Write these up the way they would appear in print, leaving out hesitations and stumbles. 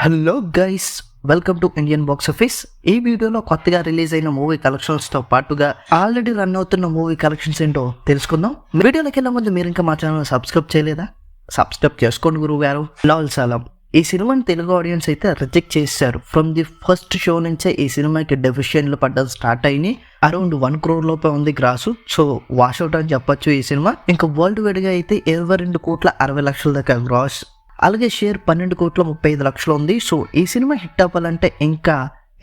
Hello guys, welcome to Indian box office. ఈ వీడియోలో కొత్తగా రిలీజ్ అయిన మూవీ కలెక్షన్స్ తో పాటుగా ఆల్రెడీ రన్ అవుతున్న మూవీ కలెక్షన్స్ ఏంటో తెలుసుకుందాం. వీడియోలోకి వెళ్ళే ముందు మీరు ఇంకా మా ఛానల్ సబ్స్క్రైబ్ చేయలేదా? సబ్స్క్రైబ్ చేసుకోండి గురువు గారు. లాల్ సలాం. ఈ సినిమాని తెలుగు ఆడియన్స్ అయితే రిజెక్ట్ చేశారు. ఫ్రమ్ ది ఫస్ట్ షో నుంచే ఈ సినిమాకి డెఫిషియన్లు పడ్డం స్టార్ట్ అయినాయి. అరౌండ్ 1 crore లోపే ఉంది గ్రాసు. సో వాష్అవుట్ అని చెప్పొచ్చు ఈ సినిమా. ఇంకా వరల్డ్ వైడ్ గా అయితే 22,60,00,000 దాకా గ్రాస్, అలాగే షేర్ 12,35,00,000 ఉంది. సో ఈ సినిమా హిట్ అవ్వాలంటే ఇంకా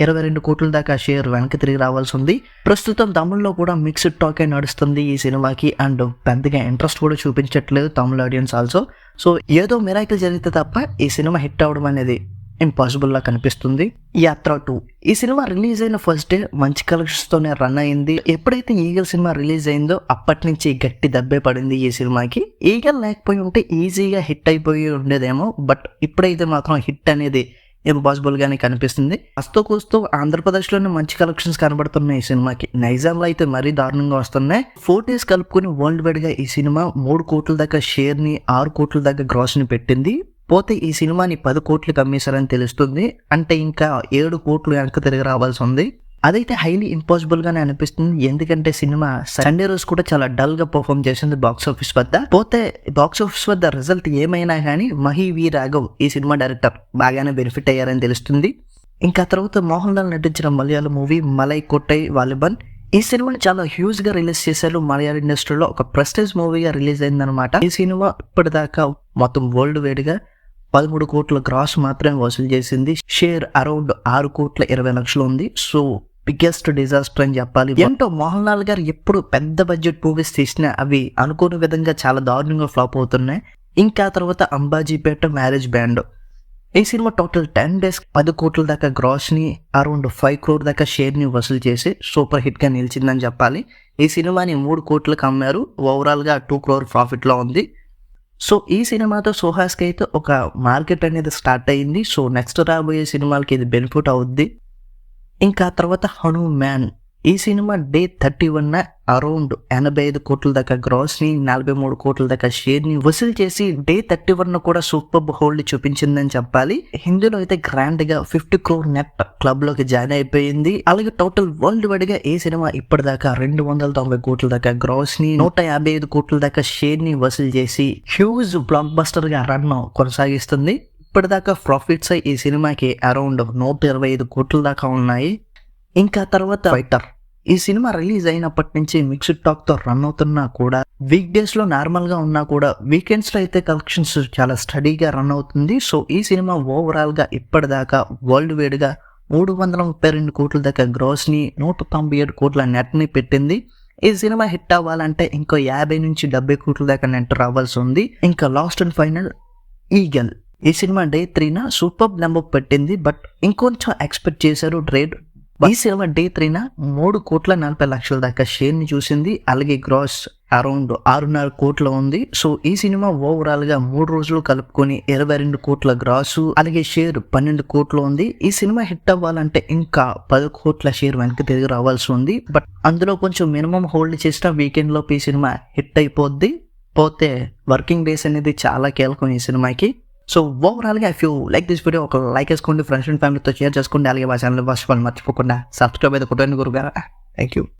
22 కోట్ల దాకా షేర్ వెనక్కి తిరిగి రావాల్సి ఉంది. ప్రస్తుతం తమిళ్లో కూడా మిక్స్డ్ టాకే నడుస్తుంది ఈ సినిమాకి, అండ్ పెద్దగా ఇంట్రెస్ట్ కూడా చూపించట్లేదు తమిళ ఆడియన్స్ ఆల్సో. సో ఏదో మిరాకిల్ జరిగితే తప్ప ఈ సినిమా హిట్ అవ్వడం అనేది ఇంపాసిబుల్ లా కనిపిస్తుంది. యాత్ర 2 ఈ సినిమా రిలీజ్ అయిన ఫస్ట్ డే మంచి కలెక్షన్స్ తోనే రన్ అయింది. ఎప్పుడైతే ఈగల్ సినిమా రిలీజ్ అయిందో అప్పటి నుంచి గట్టి దెబ్బే పడింది ఈ సినిమాకి. ఈగల్ లేకపోయి ఉంటే ఈజీగా హిట్ అయిపోయి ఉండేదేమో, బట్ ఇప్పుడైతే మాత్రం హిట్ అనేది ఇంపాసిబుల్ గానే కనిపిస్తుంది. వస్తూ కూస్తూ ఆంధ్రప్రదేశ్ లోనే మంచి కలెక్షన్స్ కనబడుతున్నాయి ఈ సినిమాకి. నైజాంలో అయితే మరీ దారుణంగా వస్తున్నాయి. 4 days కలుపుకుని వరల్డ్ వైడ్ గా ఈ సినిమా 3 కోట్ల దాకా షేర్ ని, 6 కోట్ల దాకా గ్రాస్ ని పెట్టింది. పోతే ఈ సినిమాని 10 కోట్లకి అమ్మేశారని తెలుస్తుంది. అంటే ఇంకా 7 కోట్లు వెనక్కి తిరిగి రావాల్సి ఉంది. అదైతే హైలీ ఇంపాసిబుల్ గానే అనిపిస్తుంది. ఎందుకంటే సినిమా సండే రోజు కూడా చాలా డల్ గా పర్ఫామ్ చేసింది బాక్స్ ఆఫీస్ వద్ద. పోతే బాక్స్ ఆఫీస్ వద్ద రిజల్ట్ ఏమైనా కానీ మహి వి రాఘవ్ ఈ సినిమా డైరెక్టర్ బాగానే బెనిఫిట్ అయ్యారని తెలుస్తుంది. ఇంకా తర్వాత మోహన్ లాల్ నటించిన మలయాళం మూవీ మలై కొట్టై వాలిబన్ ఈ సినిమాని చాలా హ్యూజ్ గా రిలీజ్ చేశారు. మలయాళ ఇండస్ట్రీలో ఒక ప్రెస్టేజ్ మూవీగా రిలీజ్ అయిందనమాట. ఈ సినిమా ఇప్పటిదాకా మొత్తం వరల్డ్ వైడ్ గా 13 కోట్ల గ్రాస్ మాత్రమే వసూలు చేసింది. షేర్ అరౌండ్ 6,20,00,000 ఉంది. సో బిగ్గెస్ట్ డిజాస్టర్ అని చెప్పాలి. ఏంటో మోహన్ లాల్ గారు ఎప్పుడు పెద్ద బడ్జెట్ మూవీస్ తీసినా అవి అనుకోని విధంగా చాలా దారుణంగా ఫ్లాప్ అవుతున్నాయి. ఇంకా తర్వాత అంబాజీపేట మ్యారేజ్ బ్యాండ్ ఈ సినిమా టోటల్ 10 days 10 కోట్ల దాకా గ్రాస్ ని, అరౌండ్ 5 crore దాకా షేర్ ని వసూలు చేసి సూపర్ హిట్ గా నిలిచిందని చెప్పాలి. ఈ సినిమాని 3 కోట్లకు అమ్మారు. ఓవరాల్ గా 2 crore ప్రాఫిట్ లో ఉంది. సో ఈ సినిమాతో సుహాస్కి అయితే ఒక మార్కెట్ అనేది స్టార్ట్ అయింది. సో నెక్స్ట్ రాబోయే సినిమాలకి ఇది బెనిఫిట్ అవుద్ది. ఇంకా తర్వాత హనుమాన్ ఈ సినిమా డే 31 అరౌండ్ 85 కోట్ల దాకా గ్రాస్ ని, 43 కోట్ల దాకా షేర్ ని వసూలు చేసి డే 31 కూడా సూపర్ హోల్డ్ చూపించిందని చెప్పాలి. హిందీలో అయితే గ్రాండ్ గా 50 crore నెట్ క్లబ్ లోకి జాయిన్ అయిపోయింది. అలాగే టోటల్ వరల్డ్ వైడ్ గా ఈ సినిమా ఇప్పటిదాకా 290 కోట్ల దాకా గ్రాస్ ని, 155 కోట్ల దాకా షేర్ ని వసూలు చేసి హ్యూజ్ బ్లాక్ బస్టర్ గా రన్ కొనసాగిస్తుంది. ఇప్పటిదాకా ప్రాఫిట్స్ ఈ సినిమాకి అరౌండ్ 125 కోట్ల దాకా ఉన్నాయి. ఇంకా తర్వాత ఫైటర్ ఈ సినిమా రిలీజ్ అయినప్పటి నుంచి మిక్స్డ్ టాక్ తో రన్ అవుతున్నా కూడా, వీక్ డేస్ లో నార్మల్ గా ఉన్నా కూడా, వీకెండ్స్ లో అయితే కలెక్షన్స్ చాలా స్టడీగా రన్ అవుతుంది. సో ఈ సినిమా ఓవరాల్ గా ఇప్పటిదాకా వరల్డ్ వైడ్ గా 332 కోట్ల దాకా గ్రాస్ ని, 197 కోట్ల నెట్ ని పెట్టింది. ఈ సినిమా హిట్ అవ్వాలంటే ఇంకో 50 నుంచి 70 కోట్ల దాకా నెట్ రావాల్సి ఉంది. ఇంకా లాస్ట్ అండ్ ఫైనల్ ఈగల్ ఈ సినిమా డే 3 సూపర్ నెంబర్ పెట్టింది. బట్ ఇంకొంచెం ఎక్స్పెక్ట్ చేశారు రేట్. ఈ సినిమా డే 3 3,40,00,000 దాకా షేర్ ని చూసింది. అలాగే గ్రాస్ అరౌండ్ 6.5 కోట్ల ఉంది. సో ఈ సినిమా ఓవరాల్ గా 3 రోజులు కలుపుకొని 22 కోట్ల గ్రాసు, అలాగే షేర్ 12 కోట్లు ఉంది. ఈ సినిమా హిట్ అవ్వాలంటే ఇంకా 10 కోట్ల షేర్ వెనక్కి తిరిగి రావాల్సి ఉంది. బట్ అందులో కొంచెం మినిమం హోల్డ్ చేసిన వీకెండ్ లోపు ఈ సినిమా హిట్ అయిపోద్ది. పోతే వర్కింగ్ డేస్ అనేది చాలా కీలకం ఈ సినిమాకి. సో ఓవరాల్ గా if you like this video ఒక లైక్ వేసుకోండి, ఫ్రెండ్స్ అండ్ ఫ్యామిలీతో షేర్ చేసుకోండి. అలాగే మా ఛానల్ మర్చిపోకుండా సబ్స్క్రైబ్ అయితే కొట్టండి గురుగారు. Thank you.